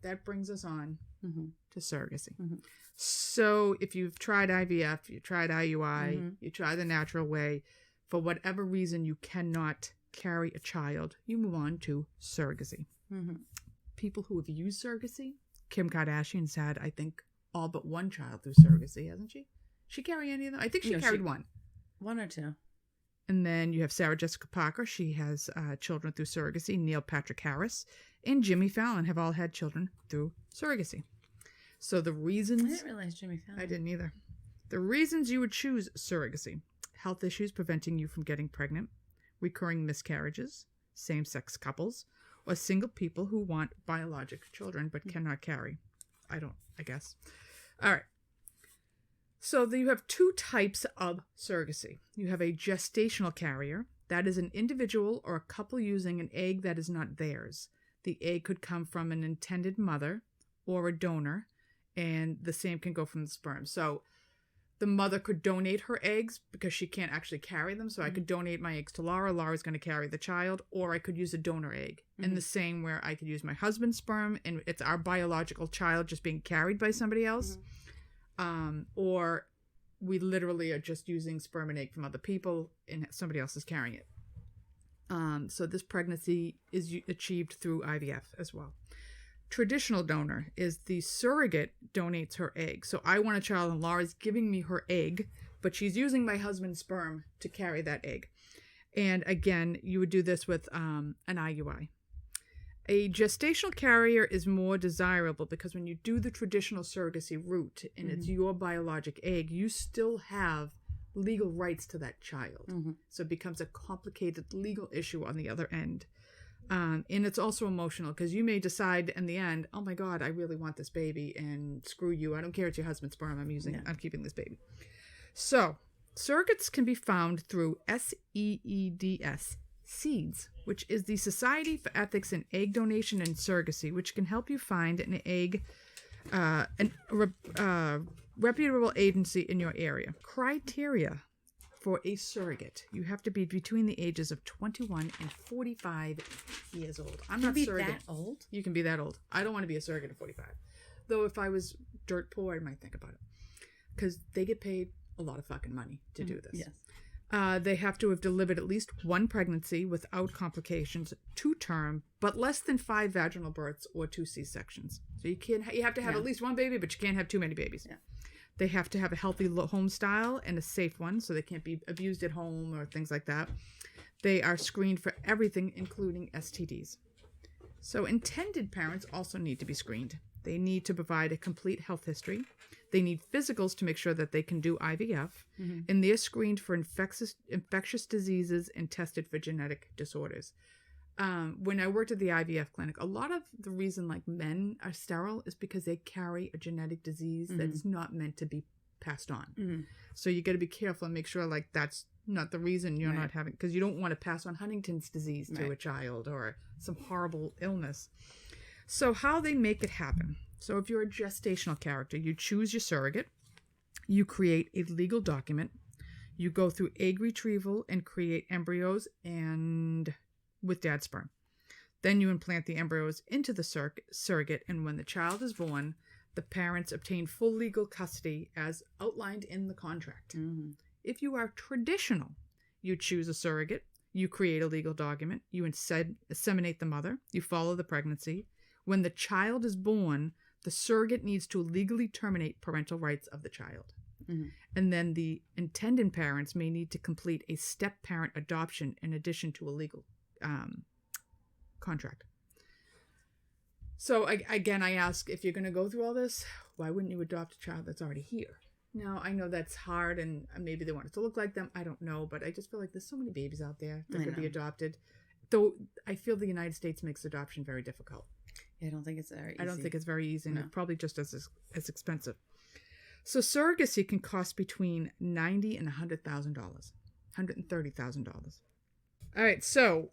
that brings us on to surrogacy. So, if you've tried IVF, you tried IUI, you try the natural way, for whatever reason you cannot carry a child, you move on to surrogacy. People who have used surrogacy, Kim Kardashian's had, I think, all but one child through surrogacy, hasn't she? She carry any of them? I think she carried one. One or two. And then you have Sarah Jessica Parker. She has children through surrogacy. Neil Patrick Harris and Jimmy Fallon have all had children through surrogacy. So the reasons... I didn't realize Jimmy Fallon. I didn't either. The reasons you would choose surrogacy: health issues preventing you from getting pregnant, recurring miscarriages, same-sex couples, or single people who want biologic children but cannot carry. I guess. All right. So you have two types of surrogacy. You have a gestational carrier. That is an individual or a couple using an egg that is not theirs. The egg could come from an intended mother or a donor, and the same can go from the sperm. So the mother could donate her eggs because she can't actually carry them. So I could donate my eggs to Laura. Laura's going to carry the child. Or I could use a donor egg. And the same where I could use my husband's sperm and it's our biological child just being carried by somebody else. Or we literally are just using sperm and egg from other people and somebody else is carrying it. So this pregnancy is achieved through IVF as well. Traditional donor is the surrogate donates her egg. So I want a child and Laura's giving me her egg, but she's using my husband's sperm to carry that egg. And again, you would do this with an IUI. A gestational carrier is more desirable because when you do the traditional surrogacy route and it's your biologic egg, you still have legal rights to that child. So it becomes a complicated legal issue on the other end. And it's also emotional because you may decide in the end, oh my God, I really want this baby and screw you. I don't care it's your husband's sperm. I'm keeping this baby. So surrogates can be found through SEEDS, SEEDS, which is the Society for Ethics in Egg Donation and Surrogacy, which can help you find an egg, reputable agency in your area. Criteria for a surrogate: you have to be between the ages of 21 and 45 years old. I'm not surrogate. That old? You can be that old. I don't want to be a surrogate at 45. Though if I was dirt poor, I might think about it. Because they get paid a lot of fucking money to do this. Yes. They have to have delivered at least one pregnancy without complications, 2 term, but less than 5 vaginal births or 2 C-sections. So you have to have at least one baby, but you can't have too many babies. Yeah. They have to have a healthy home style and a safe one, so they can't be abused at home or things like that. They are screened for everything, including STDs. So intended parents also need to be screened. They need to provide a complete health history. They need physicals to make sure that they can do IVF, and they're screened for infectious diseases and tested for genetic disorders. When I worked at the IVF clinic, a lot of the reason like men are sterile is because they carry a genetic disease that's not meant to be passed on. So you got to be careful and make sure like that's not the reason you're not having, because you don't want to pass on Huntington's disease to a child or some horrible illness. So how they make it happen. So if you're a gestational character, you choose your surrogate, you create a legal document, you go through egg retrieval and create embryos and with dad's sperm. Then you implant the embryos into the surrogate, and when the child is born, the parents obtain full legal custody as outlined in the contract. If you are traditional, you choose a surrogate, you create a legal document, you inseminate the mother, you follow the pregnancy. When the child is born, the surrogate needs to legally terminate parental rights of the child. And then the intended parents may need to complete a step-parent adoption in addition to a legal contract. So again, I ask, if you're going to go through all this, why wouldn't you adopt a child that's already here? Now, I know that's hard, and maybe they want it to look like them. I don't know, but I just feel like there's so many babies out there that could be adopted. Though I feel the United States makes adoption very difficult. Yeah, I don't think it's very easy. I don't think it's very easy, and it's probably just as expensive. So surrogacy can cost between $90,000 and $100,000, $130,000. All right, so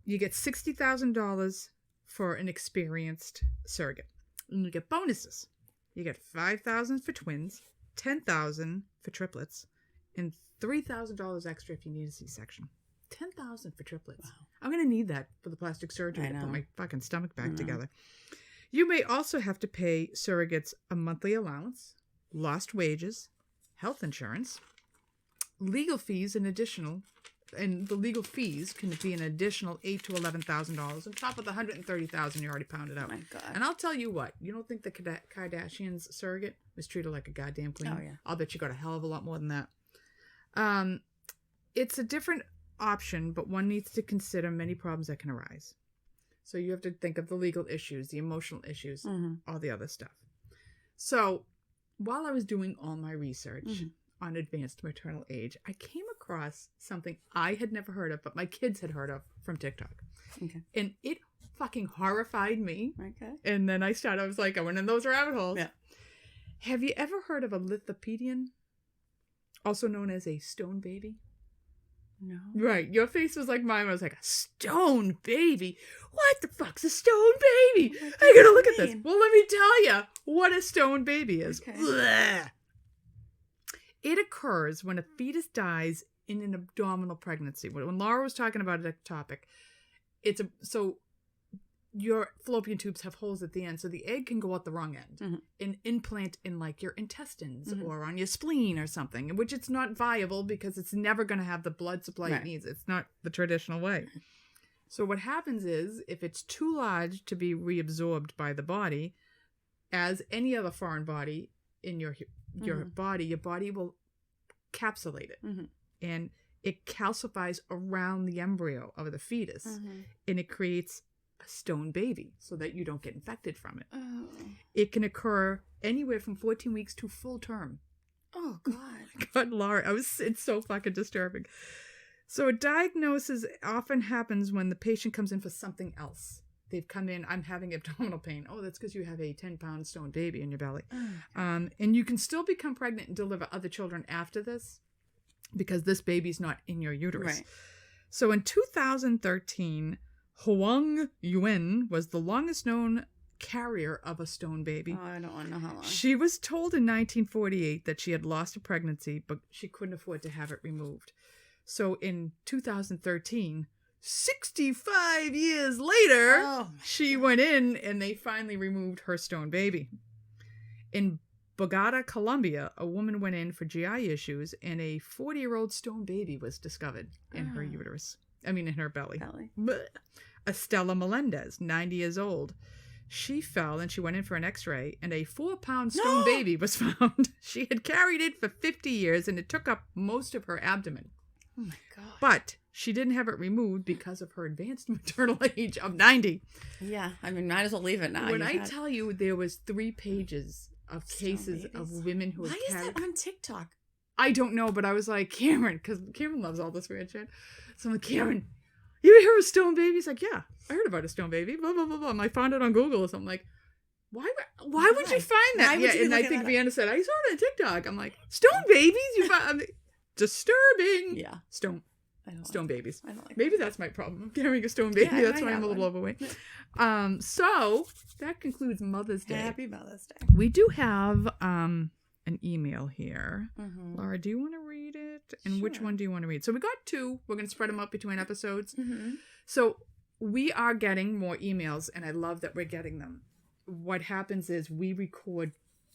you get $60,000 for an experienced surrogate, and you get bonuses. You get $5,000 for twins, $10,000 for triplets, and $3,000 extra if you need a C-section. $10,000 for triplets. Wow. I'm going to need that for the plastic surgery to put my fucking stomach back together. You may also have to pay surrogates a monthly allowance, lost wages, health insurance, legal fees, and the legal fees can be an additional $8,000 to $11,000 on top of the $130,000 you already pounded out. Oh my God. And I'll tell you what, you don't think the Kardashians' surrogate was treated like a goddamn queen? Oh yeah. I'll bet you got a hell of a lot more than that. It's a different option, but one needs to consider many problems that can arise. So you have to think of the legal issues, the emotional issues, all the other stuff. So while I was doing all my research on advanced maternal age, I came across something I had never heard of, but my kids had heard of from TikTok. Okay. And it fucking horrified me. Okay. And then I was like, I went in those rabbit holes. Yeah. Have you ever heard of a lithopedion? Also known as a stone baby? No. Right. Your face was like mine. I was like, a stone baby? What the fuck's a stone baby? I gotta look at this. Well, let me tell you what a stone baby is. Okay. It occurs when a fetus dies in an abdominal pregnancy. When Laura was talking about that topic, so your fallopian tubes have holes at the end, so the egg can go out the wrong end and implant in like your intestines or on your spleen or something, which it's not viable because it's never going to have the blood supply it needs. It's not the traditional way. So what happens is, if it's too large to be reabsorbed by the body, as any other foreign body in your body will capsulate it. And it calcifies around the embryo of the fetus. And it creates a stone baby so that you don't get infected from it. Oh. It can occur anywhere from 14 weeks to full term. Oh, God. God, Laura, it's so fucking disturbing. So a diagnosis often happens when the patient comes in for something else. They've come in, I'm having abdominal pain. Oh, that's because you have a 10-pound stone baby in your belly. And you can still become pregnant and deliver other children after this. because this baby's not in your uterus. Right. So in 2013, Huang Yuan was the longest known carrier of a stone baby. Oh, I don't want to know how long. She was told in 1948 that she had lost a pregnancy, but she couldn't afford to have it removed. So in 2013, 65 years later, she went in and they finally removed her stone baby. In Bogota, Colombia, a woman went in for GI issues and a 40-year-old stone baby was discovered in her uterus. I mean, in her belly. Blech. Estela Melendez, 90 years old. She fell and she went in for an x-ray and a 4-pound stone baby was found. She had carried it for 50 years and it took up most of her abdomen. Oh my God. But she didn't have it removed because of her advanced maternal age of 90. Yeah, I mean, might as well leave it now. When I tell you there was 3 pages of cases of women who had Why is that on TikTok? I don't know, but I was like, Cameron, because Cameron loves all this weird shit. So I'm like, Cameron, you ever hear of a stone baby? He's like, yeah, I heard about a stone baby. Blah, blah, blah, blah. And I found it on Google or something. Like, why would you find that? And I think Vienna said, I saw it on TikTok. I'm like, stone babies? You found disturbing. Yeah. Stone babies. I don't like Maybe that's my problem. I'm carrying a stone baby. That's why I'm a little overweight. So that concludes Mother's Day. Happy Mother's Day. We do have an email here. Mm-hmm. Laura, do you want to read it? And which one do you want to read? So we got 2. We're going to spread them up between episodes. Mm-hmm. So we are getting more emails, and I love that we're getting them. What happens is we record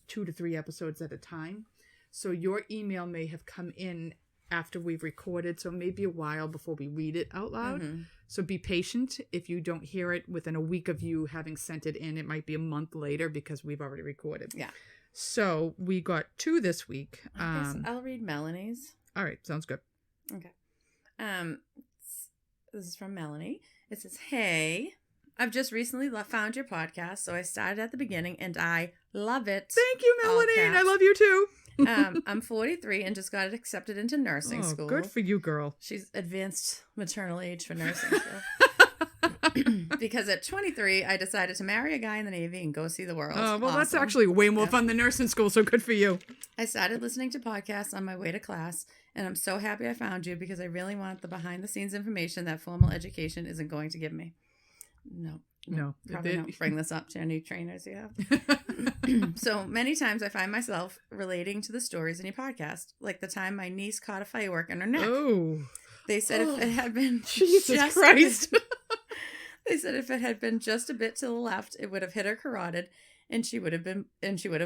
2 to 3 episodes at a time. So your email may have come in after we've recorded, so it may be a while before we read it out loud. Mm-hmm. So be patient. If you don't hear it within a week of you having sent it in, it might be a month later because we've already recorded. Yeah. So we got 2 this week. Okay, so I'll read Melanie's. All right, sounds good. Okay. This is from Melanie. It says, "Hey, I've just recently found your podcast, so I started at the beginning and I love it." Thank you, Melanie. And I love you too. I'm 43 and just got accepted into nursing school. Good for you, girl. She's advanced maternal age for nursing school. Because at 23, I decided to marry a guy in the Navy and go see the world. Oh, well, Awesome. That's actually way more fun than nursing school, so good for you. I started listening to podcasts on my way to class, and I'm so happy I found you because I really want the behind-the-scenes information that formal education isn't going to give me. No. Probably don't bring this up to any trainers you have. So many times I find myself relating to the stories in your podcast, like the time my niece caught a firework in her neck. Oh. They said if it had been Jesus Christ. They said if it had been just a bit to the left, it would have hit her carotid and she would have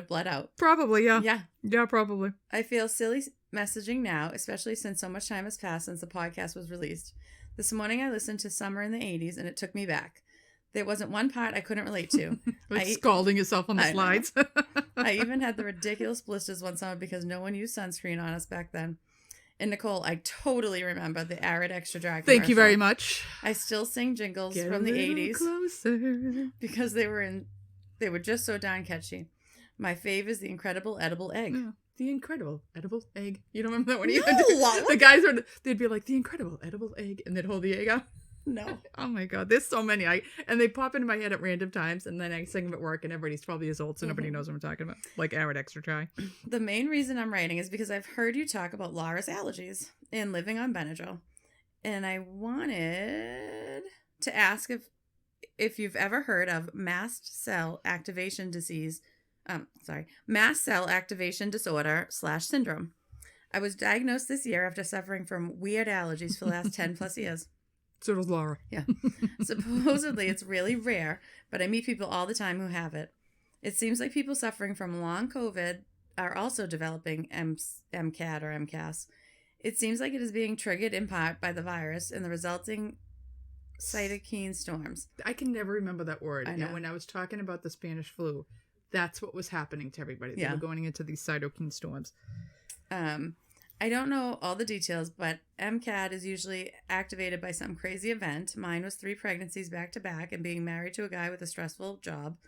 bled out. Probably, yeah. Yeah. Yeah, probably. I feel silly messaging now, especially since so much time has passed since the podcast was released. This morning I listened to Summer in the 80s and it took me back. There wasn't one part I couldn't relate to. Like scalding yourself on the slides. I even had the ridiculous blisters one summer because no one used sunscreen on us back then. And Nicole, I totally remember the Arid Extra Dry commercial. Thank you very much. I still sing jingles Get from the a little 80s closer. because they were just so darn catchy. My fave is the Incredible Edible Egg. Yeah. The Incredible Edible Egg. You don't remember that one? No, either? The guys they'd be like, the Incredible Edible Egg, and they'd hold the egg out. No. Oh my God, there's so many. And they pop into my head at random times, and then I sing them at work, and everybody's 12 years old, so nobody knows what I'm talking about. Like Arid Extra Dry. The main reason I'm writing is because I've heard you talk about Laura's allergies and living on Benadryl. And I wanted to ask if you've ever heard of mast cell activation disorder / syndrome. I was diagnosed this year after suffering from weird allergies for the last 10 plus years. So does Laura. Yeah. Supposedly it's really rare, but I meet people all the time who have it. It seems like people suffering from long COVID are also developing MCAD or MCAS. It seems like it is being triggered in part by the virus and the resulting cytokine storms. I can never remember that word. I know. And when I was talking about the Spanish flu, that's what was happening to everybody. They Yeah. were going into these cytokine storms. I don't know all the details, but MCAD is usually activated by some crazy event. Mine was 3 pregnancies back to back and being married to a guy with a stressful job,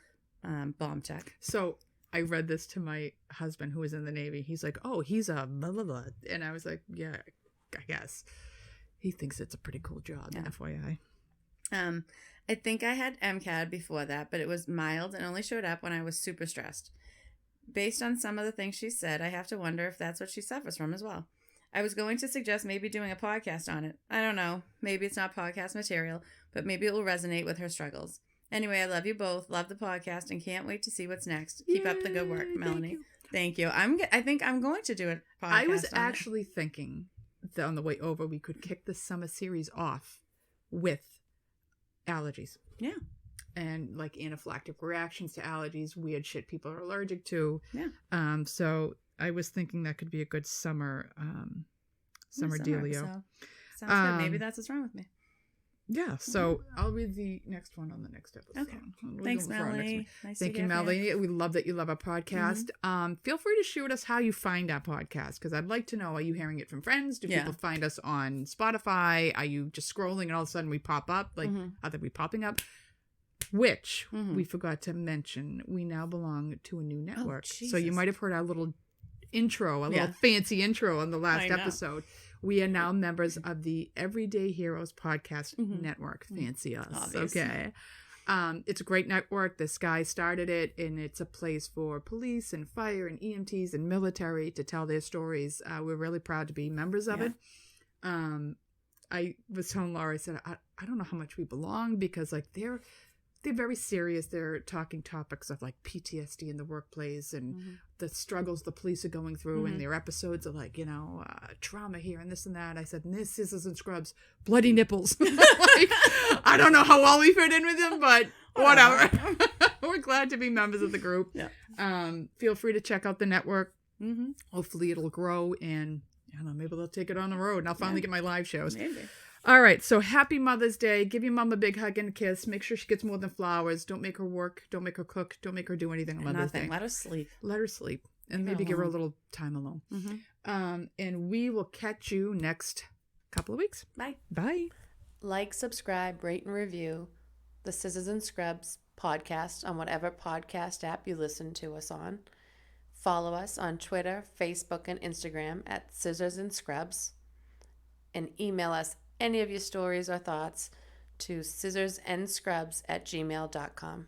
bomb tech. So I read this to my husband who was in the Navy. He's like, oh, he's a blah, blah, blah. And I was like, yeah, I guess. He thinks it's a pretty cool job, Yeah. FYI. I think I had MCAD before that, but it was mild and only showed up when I was super stressed. Based on some of the things she said, I have to wonder if that's what she suffers from as well. I was going to suggest maybe doing a podcast on it. I don't know. Maybe it's not podcast material, but maybe it will resonate with her struggles. Anyway, I love you both. Love the podcast and can't wait to see what's next. Keep up the good work, Melanie. Thank you. I think I'm going to do a podcast. I was actually thinking that on the way over we could kick the summer series off with allergies. Yeah. And like anaphylactic reactions to allergies, weird shit people are allergic to. Yeah. So I was thinking that could be a good summer dealio. So. Sounds good. Maybe that's what's wrong with me. Yeah, so I'll read the next one on the next episode. Okay. Thanks, Melanie. Nice Thank to you, get Melanie. We love that you love our podcast. Feel free to shoot us how you find our podcast, because I'd like to know, are you hearing it from friends? Do people find us on Spotify? Are you just scrolling and all of a sudden we pop up? Like, are we popping up? Which we forgot to mention, we now belong to a new network. So you might have heard our little intro, little fancy intro on the last episode. We are now members of the Everyday Heroes Podcast Network. Fancy us. Obviously. Okay. It's a great network. This guy started it, and it's a place for police and fire and EMTs and military to tell their stories. We're really proud to be members of it. I was telling Laura, I said, I don't know how much we belong, because like they're very serious. They're talking topics of like PTSD in the workplace and the struggles the police are going through, and their episodes are like, trauma here and this and that. I said, and this Scissors and Scrubs, bloody nipples. Like, I don't know how well we fit in with them, but whatever. We're glad to be members of the group. Yeah. Feel free to check out the network. Hopefully it'll grow, and I don't know, maybe they'll take it on the road and I'll finally get my live shows. Maybe. All right, so happy Mother's Day. Give your mom a big hug and a kiss. Make sure she gets more than flowers. Don't make her work. Don't make her cook. Don't make her do anything on Mother's Day. Let her sleep. Let her sleep. And maybe give her a little time alone. And we will catch you next couple of weeks. Bye. Bye. Like, subscribe, rate, and review the Scissors and Scrubs podcast on whatever podcast app you listen to us on. Follow us on Twitter, Facebook, and Instagram at Scissors and Scrubs. And email us any of your stories or thoughts to scissorsnscrubs@gmail.com.